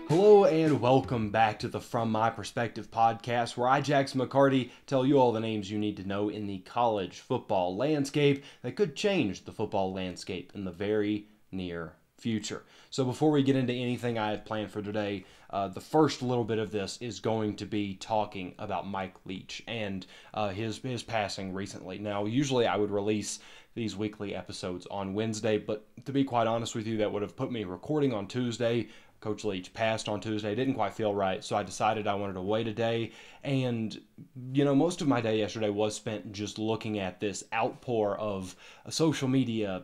Hello and welcome back to the From My Perspective podcast, where I, Jackson McCarty, tell you all the names you need to know in the college football landscape that could change the football landscape in the very near future. So before we get into anything I have planned for today, the first little bit of this is going to be talking about Mike Leach and his passing recently. Now, usually I would release these weekly episodes on Wednesday, but to be quite honest with you, that would have put me recording on Tuesday. Coach Leach passed on Tuesday. Didn't quite feel right, so I decided I wanted to wait a day. And, most of my day yesterday was spent just looking at this outpour of social media,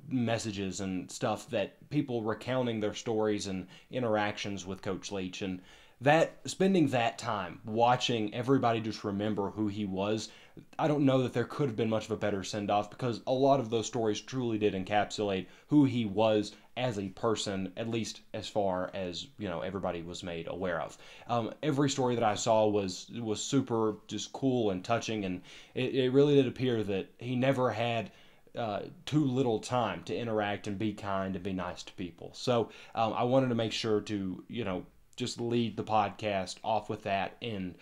messages and stuff that people recounting their stories and interactions with Coach Leach. And spending that time watching everybody just remember who he was, I don't know that there could have been much of a better send-off, because a lot of those stories truly did encapsulate who he was as a person, at least as far as everybody was made aware of. Every story that I saw was super just cool and touching, and it really did appear that he never had too little time to interact and be kind and be nice to people. So I wanted to make sure to just lead the podcast off with that and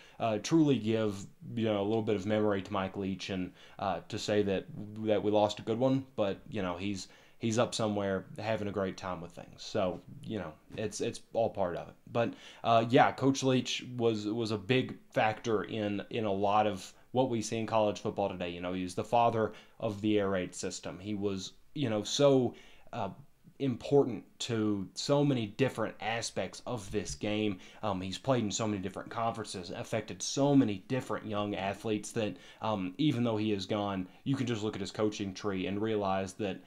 truly give a little bit of memory to Mike Leach, and to say that we lost a good one, but he's up somewhere having a great time with things. So it's all part of it. But Coach Leach was a big factor in a lot of what we see in college football today. He's the father of the air raid system. He was so important to so many different aspects of this game. He's played in so many different conferences, affected so many different young athletes that even though he is gone, you can just look at his coaching tree and realize that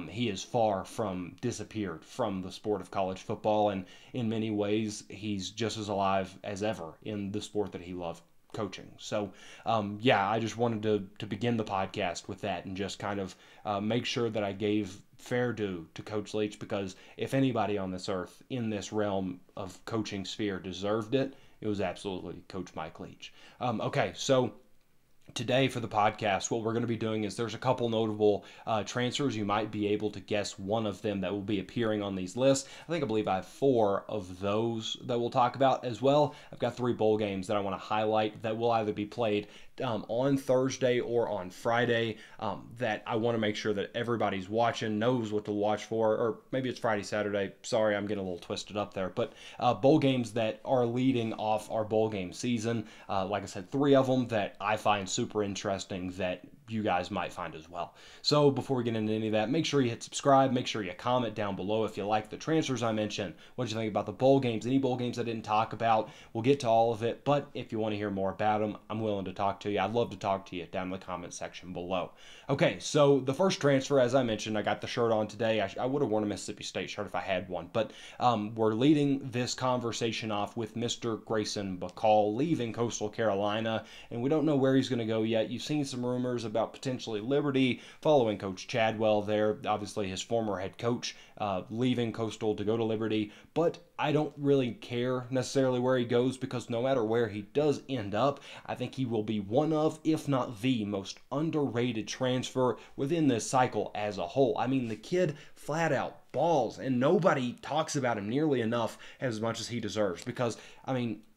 he is far from disappeared from the sport of college football, and in many ways he's just as alive as ever in the sport that he loved, coaching. So I just wanted to begin the podcast with that and just kind of make sure that I gave fair due to Coach Leach, because if anybody on this earth in this realm of coaching sphere deserved it, it was absolutely Coach Mike Leach. So today for the podcast, what we're going to be doing is there's a couple notable transfers. You might be able to guess one of them that will be appearing on these lists. I believe I have 4 of those that we'll talk about as well. I've got 3 bowl games that I want to highlight that will either be played on Thursday or on Friday, that I want to make sure that everybody's watching, knows what to watch for, or maybe it's Friday, Saturday. Sorry, I'm getting a little twisted up there. But bowl games that are leading off our bowl game season. Like I said, 3 of them that I find super interesting that you guys might find as well. So before we get into any of that, make sure you hit subscribe, make sure you comment down below if you like the transfers I mentioned, what you think about the bowl games, any bowl games I didn't talk about. We'll get to all of it, but if you want to hear more about them, I'm willing to talk to you. I'd love to talk to you down in the comment section below. Okay, so the first transfer, as I mentioned, I got the shirt on today. I would have worn a Mississippi State shirt if I had one, but we're leading this conversation off with Mr. Grayson McCall leaving Coastal Carolina, and we don't know where he's going to go yet. You've seen some rumors about potentially Liberty, following Coach Chadwell there, obviously his former head coach, leaving Coastal to go to Liberty, but I don't really care necessarily where he goes, because no matter where he does end up, I think he will be one of, if not the most underrated transfer within this cycle as a whole. I mean, the kid flat out balls, and nobody talks about him nearly enough as much as he deserves, because,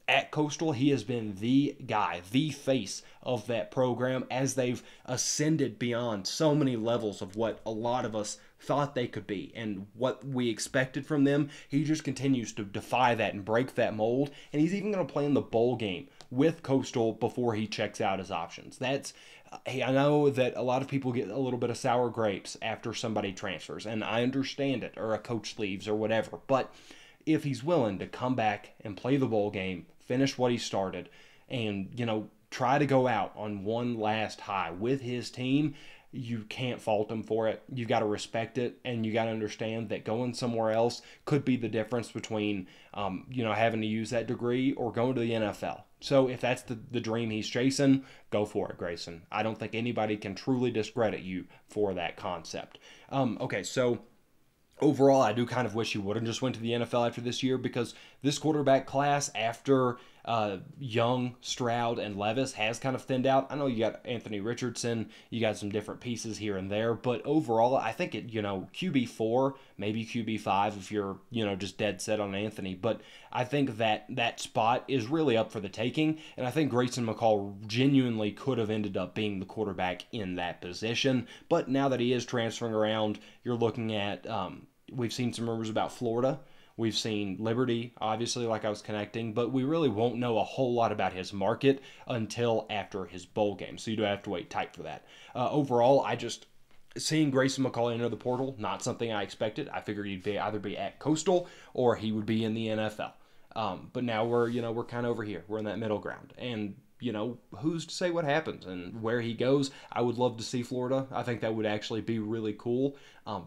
at Coastal, he has been the guy, the face of that program as they've ascended beyond so many levels of what a lot of us thought they could be and what we expected from them. He just continues to defy that and break that mold, and he's even going to play in the bowl game with Coastal before he checks out his options. I know that a lot of people get a little bit of sour grapes after somebody transfers, and I understand it, or a coach leaves or whatever, but if he's willing to come back and play the bowl game, finish what he started, and, try to go out on one last high with his team, you can't fault him for it. You got to respect it, and you got to understand that going somewhere else could be the difference between, having to use that degree or going to the NFL. So if that's the dream he's chasing, go for it, Grayson. I don't think anybody can truly discredit you for that concept. So overall, I do kind of wish he would have just went to the NFL after this year, because this quarterback class, after Young, Stroud, and Levis has kind of thinned out. I know you got Anthony Richardson, you got some different pieces here and there, but overall, I think QB4, maybe QB5 if you're, just dead set on Anthony. But I think that spot is really up for the taking, and I think Grayson McCall genuinely could have ended up being the quarterback in that position. But now that he is transferring around, you're looking at, we've seen some rumors about Florida. We've seen Liberty, obviously, like I was connecting, but we really won't know a whole lot about his market until after his bowl game. So you do have to wait tight for that. Overall, seeing Grayson McCall enter the portal, not something I expected. I figured he'd either be at Coastal or he would be in the NFL. But now we're kind of over here. We're in that middle ground. And who's to say what happens and where he goes? I would love to see Florida. I think that would actually be really cool.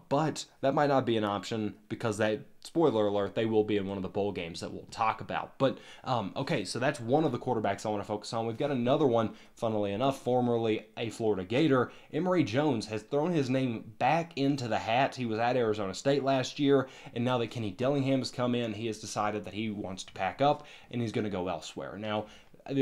But that might not be an option because spoiler alert, they will be in one of the bowl games that we'll talk about. But, okay, so that's one of the quarterbacks I want to focus on. We've got another one, funnily enough, formerly a Florida Gator. Emory Jones has thrown his name back into the hat. He was at Arizona State last year, and now that Kenny Dillingham has come in, he has decided that he wants to pack up, and he's going to go elsewhere. Now,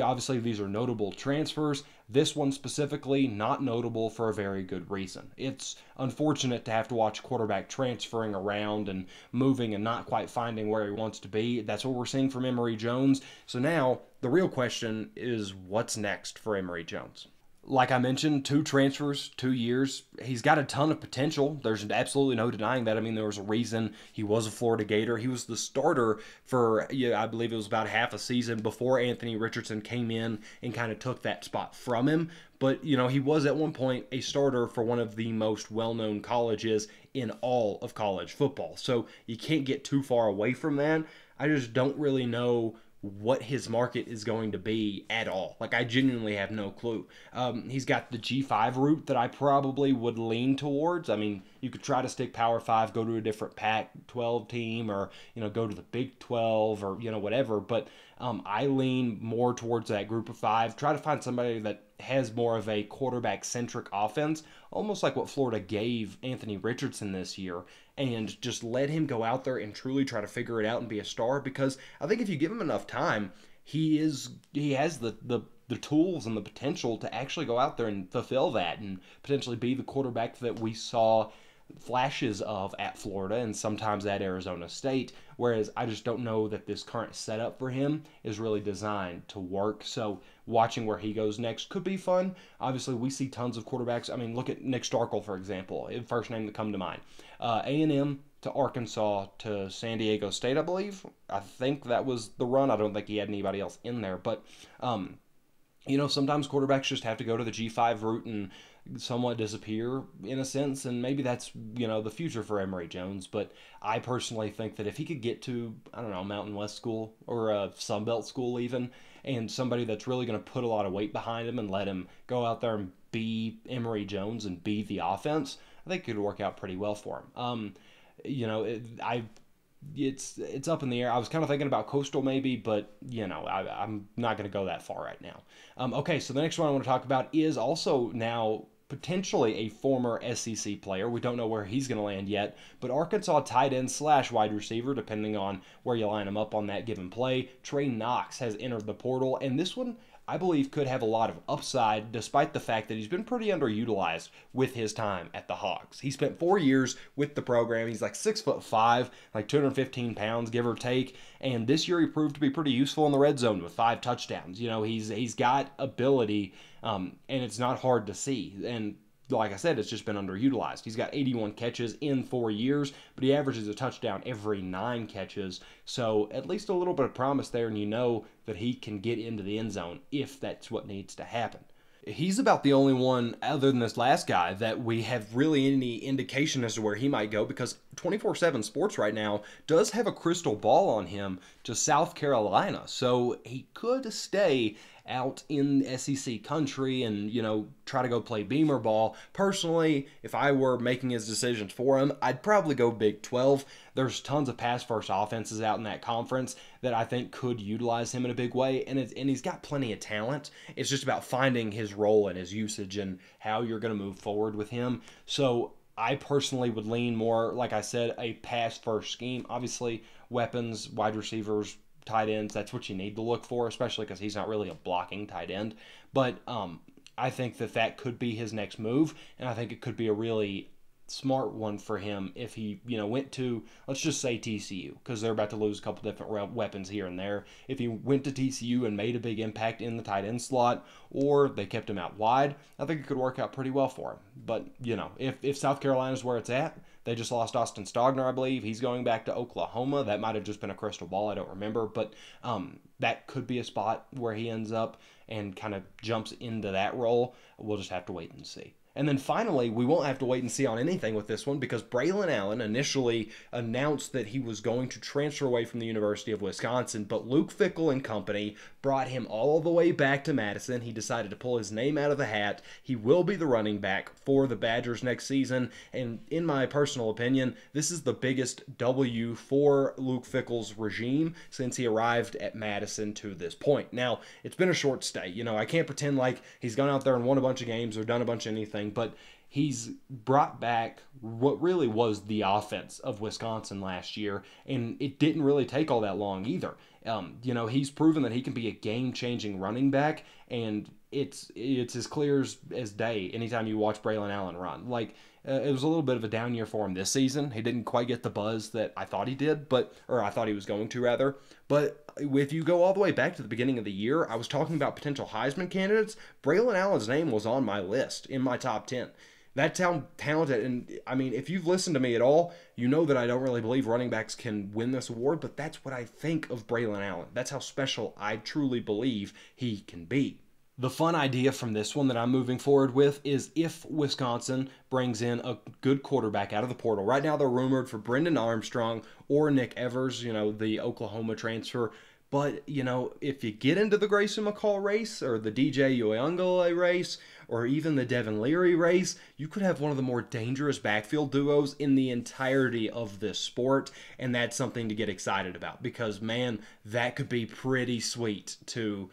obviously, these are notable transfers. This one specifically, not notable for a very good reason. It's unfortunate to have to watch quarterback transferring around and moving and not quite finding where he wants to be. That's what we're seeing from Emory Jones. So now, the real question is, what's next for Emory Jones? Like I mentioned, 2 transfers, 2 years. He's got a ton of potential. There's absolutely no denying that. I mean, there was a reason he was a Florida Gator. He was the starter for, I believe it was about half a season before Anthony Richardson came in and kind of took that spot from him. But, he was at one point a starter for one of the most well-known colleges in all of college football. So you can't get too far away from that. I just don't really know what his market is going to be at all. Like, I genuinely have no clue. He's got the G5 route that I probably would lean towards. I mean, you could try to stick Power 5, go to a different Pac-12 team, or, go to the Big 12, or, whatever. But I lean more towards that group of 5. Try to find somebody that has more of a quarterback-centric offense, almost like what Florida gave Anthony Richardson this year, and just let him go out there and truly try to figure it out and be a star, because I think if you give him enough time, he has the tools and the potential to actually go out there and fulfill that and potentially be the quarterback that we saw flashes of at Florida and sometimes at Arizona State, whereas I just don't know that this current setup for him is really designed to work. So watching where he goes next could be fun. Obviously, we see tons of quarterbacks. I mean, look at Nick Starkel, for example, first name to come to mind. A&M to Arkansas to San Diego State, I believe. I think that was the run. I don't think he had anybody else in there, but sometimes quarterbacks just have to go to the G5 route and somewhat disappear in a sense, and maybe that's the future for Emory Jones. But I personally think that if he could get to, I don't know, Mountain West school or a Sunbelt school even, and somebody that's really going to put a lot of weight behind him and let him go out there and be Emory Jones and be the offense, I think it could work out pretty well for him. It's up in the air. I was kind of thinking about Coastal maybe, but I'm not going to go that far right now. Okay, so the next one I want to talk about is also now potentially a former SEC player. We don't know where he's going to land yet, but Arkansas tight end / wide receiver, depending on where you line him up on that given play. Trey Knox has entered the portal, and this one I believe could have a lot of upside despite the fact that he's been pretty underutilized with his time at the Hogs. He spent 4 years with the program. He's like 6'5", like 215 pounds, give or take. And this year he proved to be pretty useful in the red zone with 5 touchdowns. He's got ability, and it's not hard to see. And like I said, it's just been underutilized. He's got 81 catches in 4 years, but he averages a touchdown every 9 catches. So at least a little bit of promise there, and that he can get into the end zone if that's what needs to happen. He's about the only one, other than this last guy, that we have really any indication as to where he might go, because 24/7 Sports right now does have a crystal ball on him to South Carolina. So he could stay out in SEC country and, try to go play Beamer ball. Personally, if I were making his decisions for him, I'd probably go Big 12. There's tons of pass-first offenses out in that conference that I think could utilize him in a big way, and he's got plenty of talent. It's just about finding his role and his usage and how you're going to move forward with him. So I personally would lean more, like I said, a pass-first scheme. Obviously, weapons, wide receivers, tight ends, that's what you need to look for, especially because he's not really a blocking tight end. But I think that could be his next move, and I think it could be a really smart one for him if he, went to, let's just say TCU, because they're about to lose a couple different weapons here and there. If he went to TCU and made a big impact in the tight end slot, or they kept him out wide, I think it could work out pretty well for him. But, if South Carolina's where it's at, they just lost Austin Stogner, I believe. He's going back to Oklahoma. That might have just been a crystal ball. I don't remember. But that could be a spot where he ends up and kind of jumps into that role. We'll just have to wait and see. And then finally, we won't have to wait and see on anything with this one because Braylon Allen initially announced that he was going to transfer away from the University of Wisconsin, but Luke Fickell and company brought him all the way back to Madison. He decided to pull his name out of the hat. He will be the running back for the Badgers next season, and in my personal opinion, this is the biggest W for Luke Fickell's regime since he arrived at Madison to this point. Now, it's been a short stay. I can't pretend like he's gone out there and won a bunch of games or done a bunch of anything, but he's brought back what really was the offense of Wisconsin last year, and it didn't really take all that long either. He's proven that he can be a game-changing running back, and it's as clear as day anytime you watch Braylon Allen run. It was a little bit of a down year for him this season. He didn't quite get the buzz that I thought he did, or I thought he was going to rather. But if you go all the way back to the beginning of the year, I was talking about potential Heisman candidates. Braylon Allen's name was on my list in my top 10. That's how talented, and I mean, if you've listened to me at all, you know that I don't really believe running backs can win this award, but that's what I think of Braylon Allen. That's how special I truly believe he can be. The fun idea from this one that I'm moving forward with is if Wisconsin brings in a good quarterback out of the portal. Right now they're rumored for Brendan Armstrong or Nick Evers, the Oklahoma transfer. But, if you get into the Grayson McCall race or the DJ Uyunglele race or even the Devin Leary race, you could have one of the more dangerous backfield duos in the entirety of this sport, and that's something to get excited about because, man, that could be pretty sweet to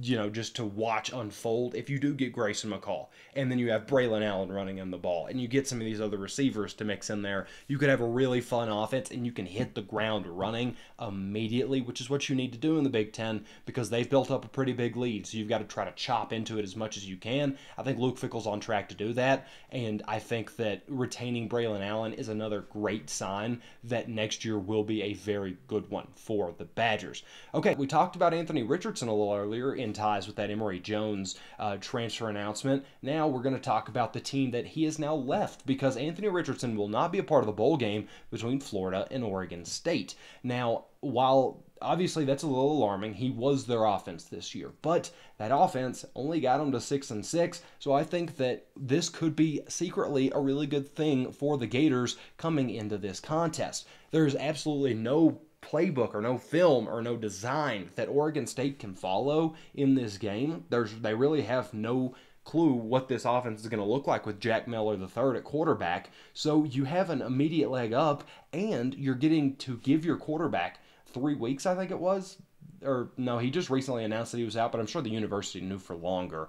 just to watch unfold if you do get Grayson McCall and then you have Braylon Allen running in the ball and you get some of these other receivers to mix in there. You could have a really fun offense and you can hit the ground running immediately, which is what you need to do in the Big Ten because they've built up a pretty big lead. So you've got to try to chop into it as much as you can. I think Luke Fickell's on track to do that, and I think that retaining Braylon Allen is another great sign that next year will be a very good one for the Badgers. Okay, we talked about Anthony Richardson a little earlier in ties with that Emory Jones transfer announcement. Now we're going to talk about the team that he has now left because Anthony Richardson will not be a part of the bowl game between Florida and Oregon State. Now, while obviously that's a little alarming, he was their offense this year, but that offense only got him to 6-6, so I think that this could be secretly a really good thing for the Gators coming into this contest. There's absolutely no playbook or no film or no design that Oregon State can follow in this game. They really have no clue what this offense is going to look like with Jack Miller III at quarterback. So you have an immediate leg up, and you're getting to give your quarterback 3 weeks, I think it was. Or no, he just recently announced that he was out, but I'm sure the university knew for longer.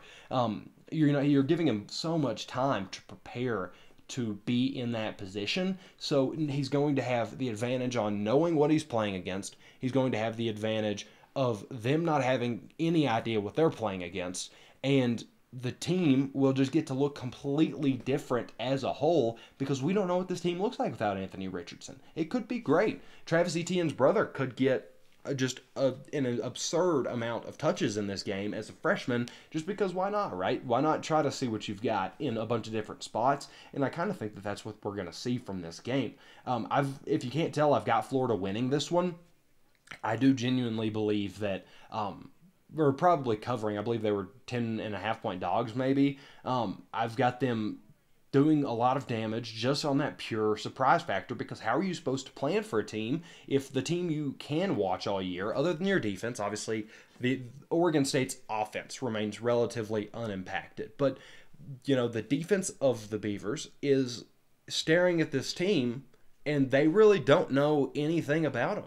You're giving him so much time to prepare to be in that position. So he's going to have the advantage on knowing what he's playing against. He's going to have the advantage of them not having any idea what they're playing against. And the team will just get to look completely different as a whole because we don't know what this team looks like without Anthony Richardson. It could be great. Travis Etienne's brother could get an absurd amount of touches in this game as a freshman just because why not, right? Why not try to see what you've got in a bunch of different spots? And I kind of think that that's what we're going to see from this game. If you can't tell, I've got Florida winning this one. I do genuinely believe that we're probably covering. I believe they were 10.5-point dogs maybe. I've got them doing a lot of damage just on that pure surprise factor because how are you supposed to plan for a team if the team you can watch all year, other than your defense, obviously the Oregon State's offense remains relatively unimpacted. But, the defense of the Beavers is staring at this team and they really don't know anything about them.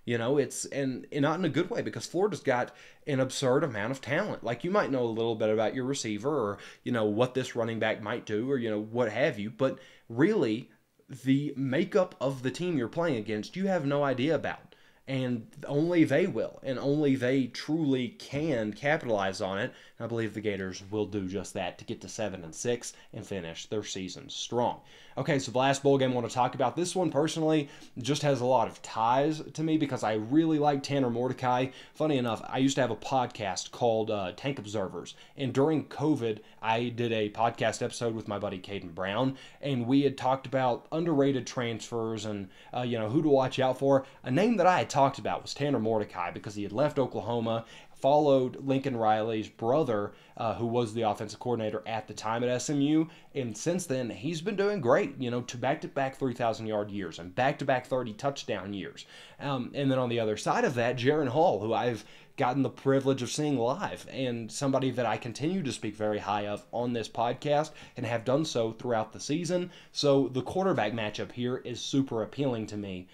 It's and not in a good way because Florida's got an absurd amount of talent. Like you might know a little bit about your receiver or, what this running back might do or, what have you. But really, the makeup of the team you're playing against, you have no idea about. and only they will, and only they truly can capitalize on it. And I believe the Gators will do just that to get to 7-6 and finish their season strong. Okay, so the last bowl game I want to talk about, this one personally just has a lot of ties to me because I really like Tanner Mordecai. Funny enough, I used to have a podcast called Tank Observers, and during COVID, I did a podcast episode with my buddy Caden Brown, and we had talked about underrated transfers and who to watch out for. A name that I had talked about was Tanner Mordecai because he had left Oklahoma, followed Lincoln Riley's brother, who was the offensive coordinator at the time at SMU, and since then he's been doing great, to back-to-back 3,000-yard years and back-to-back 30-touchdown years. And then on the other side of that, Jaron Hall, who I've gotten the privilege of seeing live, and somebody that I continue to speak very high of on this podcast and have done so throughout the season. So the quarterback matchup here is super appealing to me,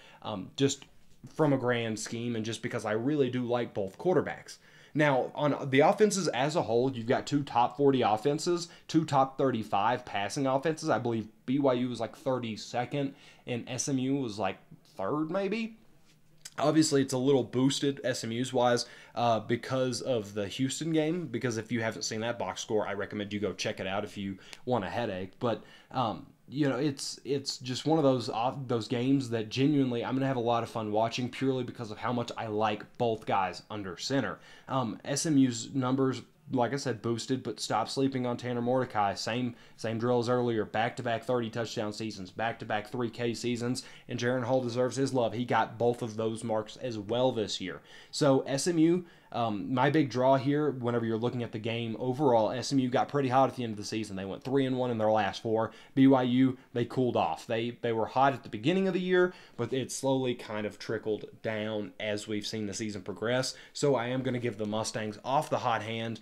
just from a grand scheme and just because I really do like both quarterbacks. Now, on the offenses as a whole, you've got two top 40 offenses, two top 35 passing offenses. I believe BYU was like 32nd and SMU was like 3rd maybe. Obviously, it's a little boosted SMU's wise because of the Houston game, because if you haven't seen that box score, I recommend you go check it out if you want a headache. But it's just one of those games that genuinely I'm going to have a lot of fun watching purely because of how much I like both guys under center. SMU's numbers, like I said, boosted, but stop sleeping on Tanner Mordecai. Same drill as earlier. Back-to-back 30-touchdown seasons, back-to-back 3K seasons, and Jaron Hall deserves his love. He got both of those marks as well this year. So SMU, my big draw here, whenever you're looking at the game overall, SMU got pretty hot at the end of the season. They went 3-1 in their last 4. BYU, they cooled off. They were hot at the beginning of the year, but it slowly kind of trickled down as we've seen the season progress. So I am going to give the Mustangs off the hot hand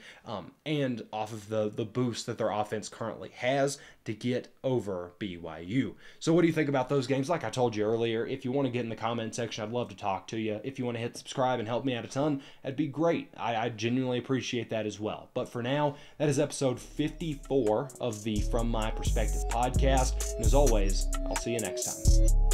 and off of the boost that their offense currently has to get over BYU. So what do you think about those games? Like I told you earlier, if you want to get in the comment section, I'd love to talk to you. If you want to hit subscribe and help me out a ton, that'd be great. I genuinely appreciate that as well. But for now, that is episode 54 of the From My Perspective podcast. And as always, I'll see you next time.